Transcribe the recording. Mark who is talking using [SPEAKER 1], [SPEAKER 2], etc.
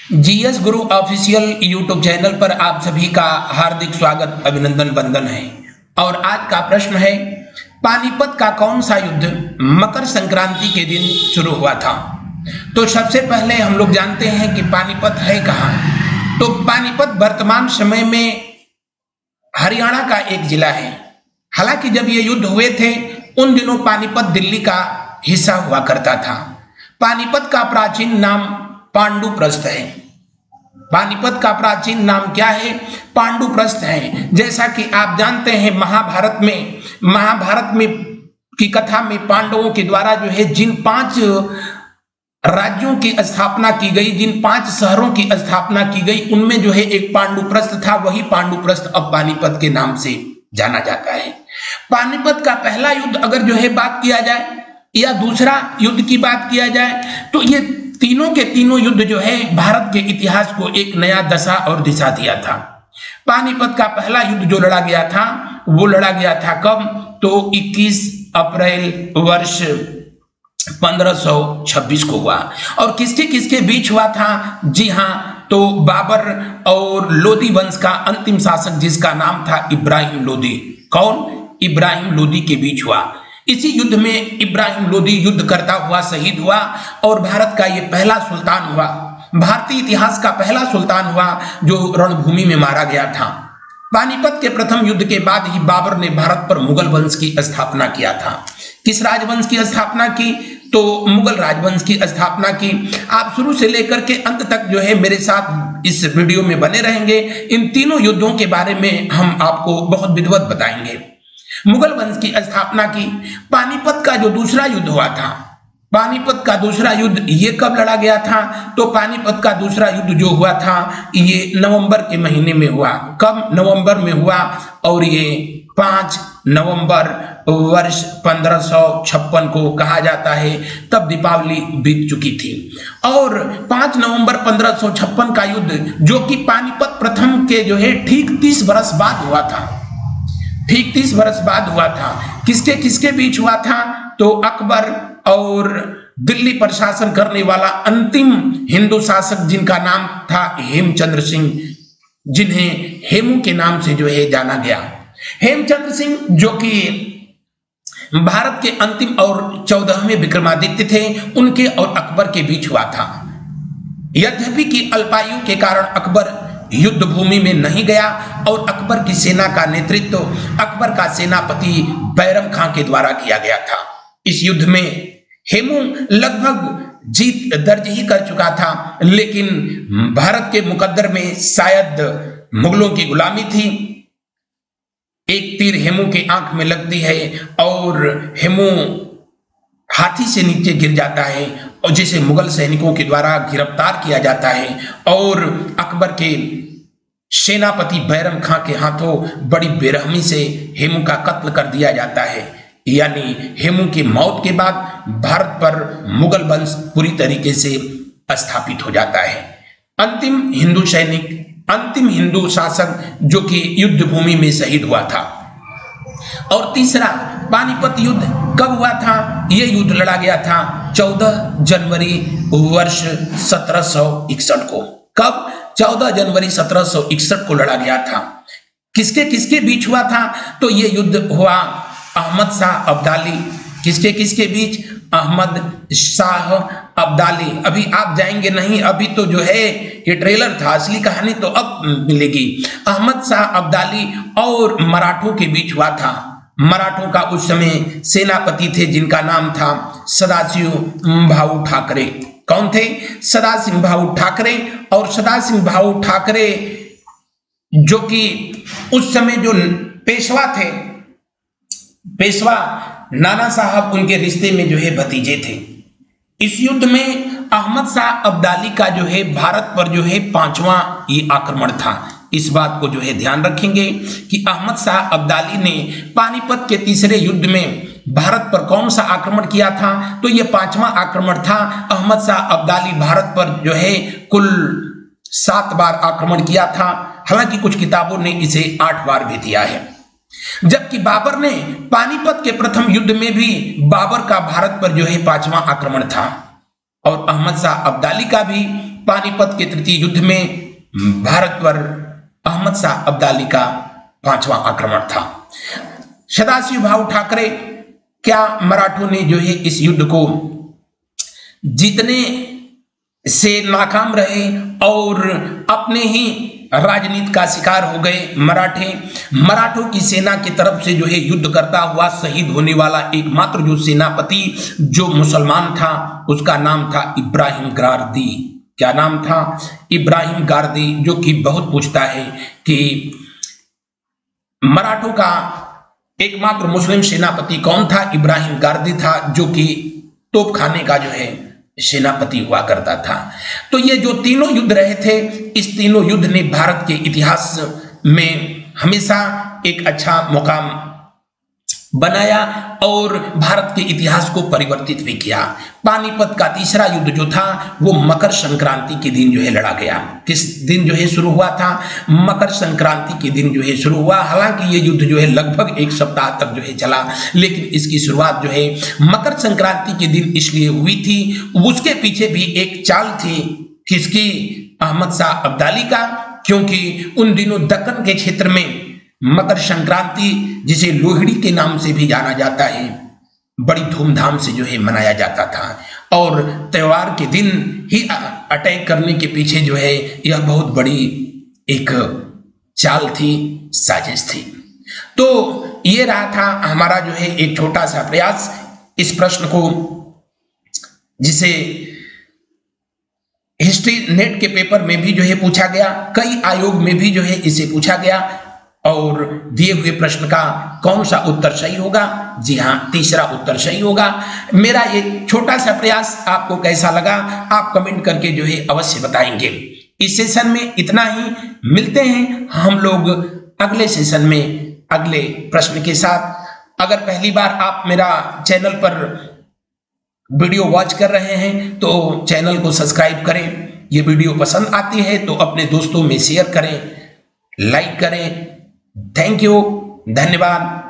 [SPEAKER 1] GS गुरु official YouTube channel पर आप सभी का हार्दिक स्वागत अभिनंदन वंदन है। और आज का प्रश्न है, पानीपत का कौन सा युद्ध मकर संक्रांति के दिन शुरू हुआ था? तो सबसे पहले हम लोग जानते हैं कि पानीपत है कहाँ। तो पानीपत वर्तमान समय में हरियाणा का एक जिला है। हालांकि जब ये युद्ध हुए थे उन दिनों पानीपत दिल्ली का हिस्सा हुआ करता था। पानीपत का प्राचीन नाम पांडुप्रस्थ है। पानीपत का प्राचीन नाम क्या है? पांडुप्रस्थ है। जैसा कि आप जानते हैं महाभारत में की कथा में पांडवों के द्वारा जो है जिन 5 राज्यों की स्थापना की गई, जिन 5 शहरों की स्थापना की गई, उनमें जो है एक पांडुप्रस्थ था। वही पांडुप्रस्थ अब पानीपत के नाम से जाना जाता है। पानीपत का पहला युद्ध अगर जो है बात किया जाए या दूसरा युद्ध की बात किया जाए तो ये तीनों के तीनों युद्ध जो है भारत के इतिहास को एक नया दशा और दिशा दिया था। पानीपत का पहला युद्ध जो लड़ा गया था वो लड़ा गया था कब? तो 21 अप्रैल वर्ष 1526 को हुआ। और किसके किसके बीच हुआ था? जी हाँ, तो बाबर और लोदी वंश का अंतिम शासक जिसका नाम था इब्राहिम लोदी। कौन? इब्राहिम लोदी के बीच हुआ। इसी युद्ध में इब्राहिम लोदी युद्ध करता हुआ शहीद हुआ और भारत का ये पहला सुल्तान हुआ, भारतीय इतिहास का पहला सुल्तान हुआ जो रणभूमि में मारा गया था। पानीपत के प्रथम युद्ध के बाद ही बाबर ने भारत पर मुगल वंश की स्थापना किया था। किस राजवंश की स्थापना की? तो मुगल राजवंश की स्थापना की। आप शुरू से लेकर के अंत तक जो है मेरे साथ इस वीडियो में बने रहेंगे। इन तीनों युद्धों के बारे में हम आपको बहुत विधिवत बताएंगे। मुगल वंश की स्थापना की। पानीपत का जो दूसरा युद्ध हुआ था, पानीपत का दूसरा युद्ध ये कब लड़ा गया था? तो पानीपत का दूसरा युद्ध जो हुआ था ये नवंबर के महीने में हुआ। कब? नवंबर में हुआ। और ये 5 नवंबर वर्ष 1556 को कहा जाता है। तब दीपावली बीत चुकी थी। और 5 नवंबर 1556 का युद्ध जो कि पानीपत प्रथम के जो है ठीक 30 बरस बाद हुआ था, ठीक 30 बरस बाद हुआ था। किसके किसके बीच हुआ था? तो अकबर और दिल्ली पर शासन करने वाला अंतिम हिंदू शासक जिनका नाम था हेमचंद्र सिंह, जिन्हें हेमू के नाम से जो है जाना गया। हेमचंद्र सिंह जो कि भारत के अंतिम और 14वें विक्रमादित्य थे, उनके और अकबर के बीच हुआ था। यद्यपि कि अल्पायु के कारण अकबर युद्ध भूमि में नहीं गया और अकबर की सेना का नेतृत्व अकबर का सेनापति बैरम खां के द्वारा किया गया था। इस युद्ध में हेमू लगभग जीत दर्ज ही कर चुका था, लेकिन भारत के मुकद्दर में शायद मुगलों की गुलामी थी। एक तीर हेमू की आंख में लगती है और हेमू हाथी से नीचे गिर जाता है और जिसे मुगल सैनिकों के द्वारा गिरफ्तार किया जाता है और अकबर के सेनापति बैरम खां के हाथों बड़ी बेरहमी से हेमू का कत्ल कर दिया जाता है। यानी हेमू की मौत के बाद भारत पर मुगल वंश पूरी तरीके से स्थापित हो जाता है। अंतिम हिंदू सैनिक, अंतिम हिंदू शासक जो कि युद्ध भूमि में शहीद हुआ था। और तीसरा पानीपत युद्ध कब हुआ था? यह युद्ध लड़ा गया था 14 जनवरी वर्ष 1761 को। कब? 14 जनवरी 1761 को लड़ा गया था। किसके किसके बीच हुआ था? तो यह युद्ध हुआ अहमद शाह अब्दाली। किसके किसके बीच? अहमद शाह अब्दाली। अभी आप जाएंगे नहीं, अभी तो जो है ये ट्रेलर था, असली कहानी तो अब मिलेगी। अहमद शाह अब्दाली और मराठों के बीच हुआ था। मराठों का उस समय सेनापति थे जिनका नाम था सदाशिव भाऊ ठाकरे। कौन थे? सदाशिव भाऊ ठाकरे। और सदाशिव भाऊ ठाकरे जो कि उस समय जो पेशवा थे, पेशवा नाना साहब उनके रिश्ते में जो है भतीजे थे। इस युद्ध में अहमद शाह अब्दाली का जो है भारत पर जो है 5वां ये आक्रमण था। इस बात को जो है ध्यान रखेंगे कि अहमद शाह अब्दाली ने पानीपत के तीसरे युद्ध में भारत पर कौन सा आक्रमण किया था? तो यह 5वां आक्रमण था। अहमद शाह अब्दाली भारत पर जो है कुल 7 बार आक्रमण किया था। हालांकि कुछ किताबों ने इसे 8 बार भी दिया है। जबकि बाबर ने पानीपत के प्रथम युद्ध में भी बाबर का भारत पर जो है 5वां आक्रमण था और अहमद शाह अब्दाली का भी पानीपत के तृतीय युद्ध में भारत पर अहमद शाह अब्दाली का 5वां आक्रमण था। सदाशिव भाऊ ठाकरे, क्या मराठों ने जो है इस युद्ध को जीतने से नाकाम रहे और अपने ही राजनीति का शिकार हो गए? मराठों की सेना की तरफ से जो है युद्ध करता हुआ शहीद होने वाला एकमात्र जो सेनापति जो मुसलमान था उसका नाम था इब्राहिम गारदी। क्या नाम था? इब्राहिम गारदी, जो कि बहुत पूछता है कि मराठों का एकमात्र मुस्लिम सेनापति कौन था? इब्राहिम गारदी था, जो कि तोपखाने का जो है सेनापति हुआ करता था। तो ये जो तीनों युद्ध रहे थे, इस तीनों युद्ध ने भारत के इतिहास में हमेशा एक अच्छा मुकाम बनाया और भारत के इतिहास को परिवर्तित भी किया। पानीपत का तीसरा युद्ध जो था वो मकर संक्रांति के दिन जो है लड़ा गया। किस दिन जो है शुरू हुआ था? मकर संक्रांति के दिन जो है शुरू हुआ। हालांकि ये युद्ध जो है लगभग 1 सप्ताह तक जो है चला, लेकिन इसकी शुरुआत जो है मकर संक्रांति के दिन इसलिए हुई थी, उसके पीछे भी एक चाल थी। किसकी? अहमद शाह अब्दाली का, क्योंकि उन दिनों दक्कन के क्षेत्र में मकर संक्रांति, जिसे लोहड़ी के नाम से भी जाना जाता है, बड़ी धूमधाम से जो है मनाया जाता था और त्योहार के दिन ही अटैक करने के पीछे जो है यह बहुत बड़ी एक चाल थी, साजिश थी। तो ये रहा था हमारा जो है एक छोटा सा प्रयास इस प्रश्न को, जिसे हिस्ट्री नेट के पेपर में भी जो है पूछा गया, कई आयोग में भी जो है इसे पूछा गया और दिए हुए प्रश्न का कौन सा उत्तर सही होगा? जी हाँ, तीसरा उत्तर सही होगा। मेरा ये छोटा सा प्रयास आपको कैसा लगा आप कमेंट करके जो है अवश्य बताएंगे। इस सेशन में इतना ही, मिलते हैं हम लोग अगले सेशन में अगले प्रश्न के साथ। अगर पहली बार आप मेरा चैनल पर वीडियो वॉच कर रहे हैं तो चैनल को सब्सक्राइब करें। ये वीडियो पसंद आती है तो अपने दोस्तों में शेयर करें, लाइक करें। थैंक यू, धन्यवाद।